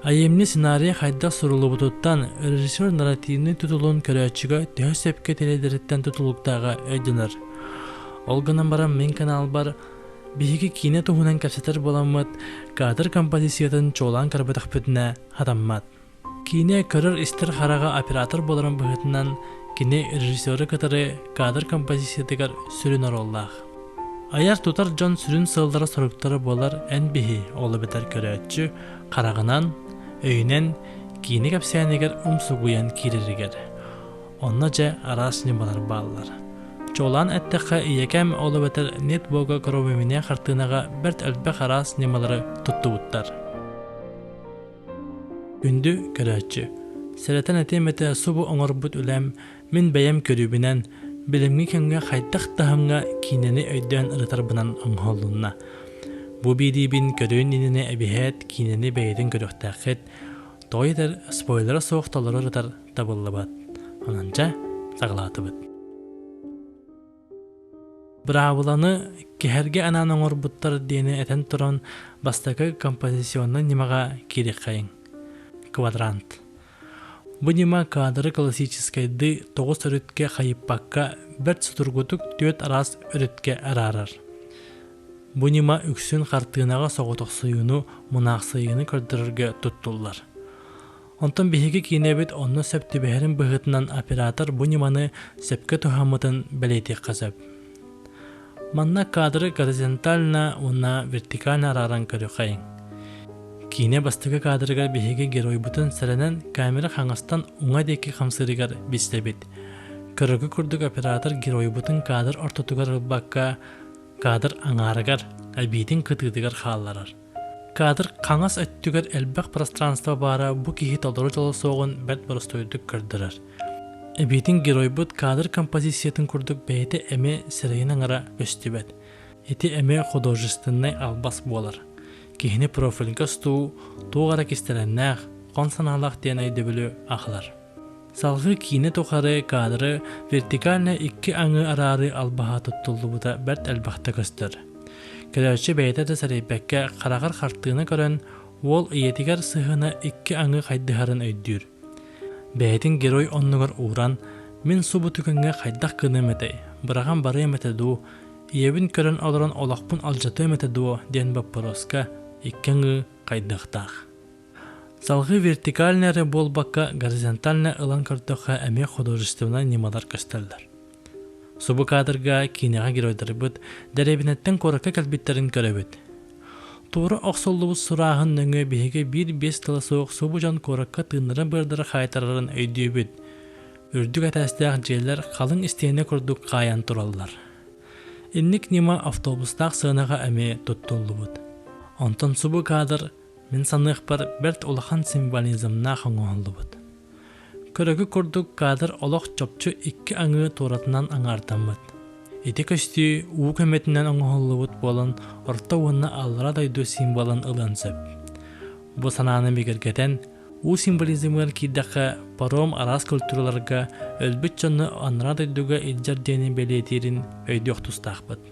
Айемни сценарий хайда сурулубутуттан режиссер нарративны тутулун көрөчүгө төсөпкө теледереттен тутулуктага өйдүнөр. Олганан баран мен канал бар биһиги кине туһунан капсатар боламмат кадр композициятын чолан карбатахпытына хатаммат. Кине көрөр истер харага оператор боларын быһытынан кине режиссеры катары кадр композициятыгар сүрүн ороллах. Аяр тутар жон сүрүн сылдары соруктары болар эн биһи олы бетер көрөчү карагынан өйнен кине капсиянегер умсугуян кириригер. Онна же арас немалар баллар. Чолан әттәққа иекәм олы бетер нет бога коробеміне қартынаға бәрт әлбәқ арас немалары тұтты бұттар. Үнді көрәтші. Сәрәтен әтеметі субы оңыр бұт үләм мен бәйем көрібінен білімгі кәнге қайттақ тағымға кинені өйден ұрытар бұнан оңғолуына. Бұ бейдейбін көрін еніне әбіхет кинені бәйдің көріқтәқет тойдер спойлера соқталары ұрытар табылы бат. Онанча сағылаты бұд. Бравыланы кехерге анан оңыр бұттар дейіні әтен тұран бастакы композиционны немаға керек қайын. Квадрант. Бұ нема кадры классическайды 9 өрітке қайыппаққа бір сұтыргутук 4 арас өрітке әрарар. Бұ нема үксін қартығынаға соғытық сұйыны, мұнақ сұйыны көрдірірге тұттылар. Онтан біхеге кейінебет онны сөпті бәхерін бұғытынан оператор бұ неманы сөпке тұхамытын бәлейтек қазап. Манна кадры горизонтально, уна вертикально араран көрі қайын. Кейіне бастығы кадрыгар біхеге герой бұтын сәрінен камера қаңастан уңа декі қамсырыгар бістебет. Көрігі күрдік оператор герой бұтын кадр ортотугар ылбаққа кадр аңарыгар, әлбейтін күтігдігар қаларар. Кадр қаңас өттігер әлбәқ пространство бара бұ кейі толдыры жолы соғын бәт бұрыстойдық көрдірір. Әбейтін герой бұт кадр композициятын күрдік бәйті әме сірейін аңара өстібет. Эти әме художественный албас болар. Кейіні профилінгі сту, туғара кестереннәқ, қонсаналақ ден әйдөбілі ақылар. Салғы кейіні тоқары кадры вертикальны 2 аңы арары албаға тұттылды бұда бәрт әлбақты көстір. Көрәтші бәйті сәрейбәкке қарағар қартығыны көрін, ол иетігер сығына 2 аңы қайдығарын өйдір. Бәйтін герой оннығыр уран, мен субы түкінге қайдақ кыны мәтей, біраған бары мәтеду, иебін көрін олырын олақпын алжаты мәтеду ден баппыроска 2 аңы қайдықтақ. Салғы вертикальнәрі бол баққа горизонтальны ылан көрдіққа әме художествына немалар көстелдір. Субы кадрға кейінеға геройдары бұд, дәребінеттен қорыққа кәлбеттерін көрі бұд. Туыры оқсоллуыз сұрағын нөңі бейге 1-5 тылы соқ субы жан қорыққа тыныры бұрдыры қайтарарын өйді бұд. Үрдік әтәстіғ жерлер қалың істейіне күрдік қаян тұралар. Инник нема автобустақ сығынаға әме тұттылы бұд. Онтан субы кадр мен санық бар бәрт олақан символизмна қаңуалды бұд. Көрігі күрдік кадр олақ чопчу 2 аңы торатынан аңартамыд. Еті көсті уу көметінен аңуалды бұд болын орта уынна алыра дайду символын ылансып. Бұ сананы бігіргетен уу символизмгар кейдаққа паром арас культураларға өлбіт жоны аныра дайдуға илжар дені белетерін өйдіқ тұстақ бұд.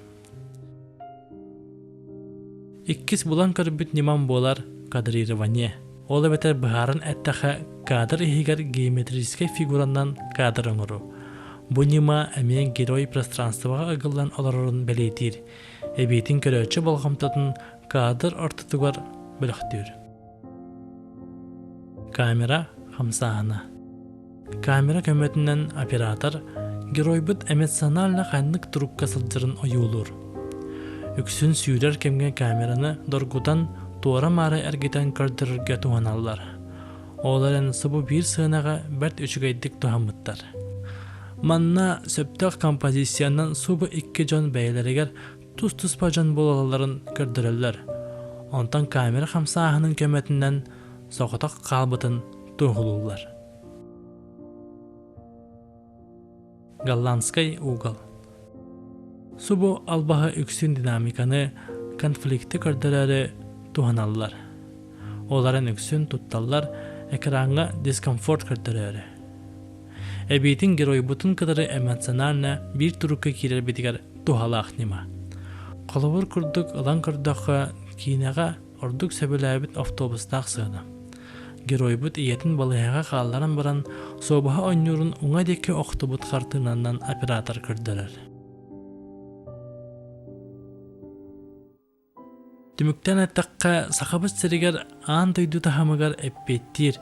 Иккис булан көрбіт неман болар кадрирование. Олы бетер бұхарын әттіға кадр ихигер геометрический фигураннан кадр оңыру. Бұ нема әмен герой пространствоға ағылан оларын бәлейтір. Әбейтін көрөчі болғамтатын кадр ортытығар біліқтір. Камера хамсағына. Камера көмөтінен оператор герой бұд эмоционально қайнық тұрупқа сылжырын ойулur. Үксін сүйрер кемге камераны доргудан туара мары әргетен көрдірірге туғаналар. Оларын сыбы бір сығынаға бәрт үшігайдік туғамыттар. Манна сөптіқ композициянан субы 2 жон бәйлерігер тұс-тұспа жон болаларын көрдірілер. Онтан камера қамсағының көмөтінен соғытық қалбытын туғылулар. Голландскай угол. Субу албаға үксін динамиканы, конфликті көрдірері туғаналар. Оларын үксін тұтталар, экранға дискомфорт көрдірері. Әбейтін герой бұтын кыдыры эмоционально бір тұрыққа керер бетігер туғалақ нема. Қолывыр күрдік ылан көрдіққа кейінеға ордық сөбіләбіт автобустақ сығына. геройбут иетин балыяга каалларан баран собаха ойнурун уңа деке октубут картынанан оператор көрдөлөр. Түмүктен аттакка сахабыт сиригер аан дойду тахамыгар эппеттир,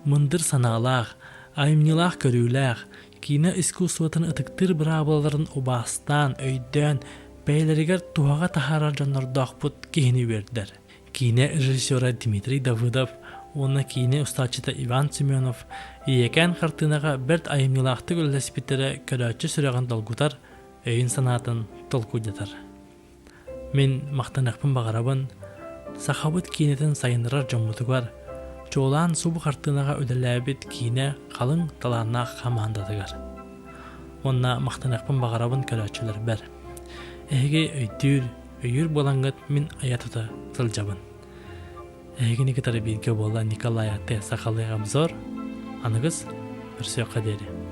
мындыр санаалаах, айымнилаах көрүүлээх, кине искусствотын ытыктыр бырабыларын убастан, өйдөн, бәйлеригер тухага тахарар жоннордоохпут кихини бердер. Кине режиссера Дмитрий Давыдов, онна кине устачыта Иван Семенов, иекән картынага берт айымнилаахты көлләспиттері көрөччү сүреган долгутар, өйін санатын толкудетар. Мен мақтанақпын бағарабын, сахабыт кинетен сайындырар жоммутугар, чоолаан субу картынаға өділәбіт кине қалың таланнақ хамандадыгар. Онна мақтанақпын бағарабын көрөччүлер бәр. Эге өйір болаңғыт мен аятыта сылжабын. Эгини китары бирге болла Николай Ате Сақалы обзор, анығыз бір сөйқа дері.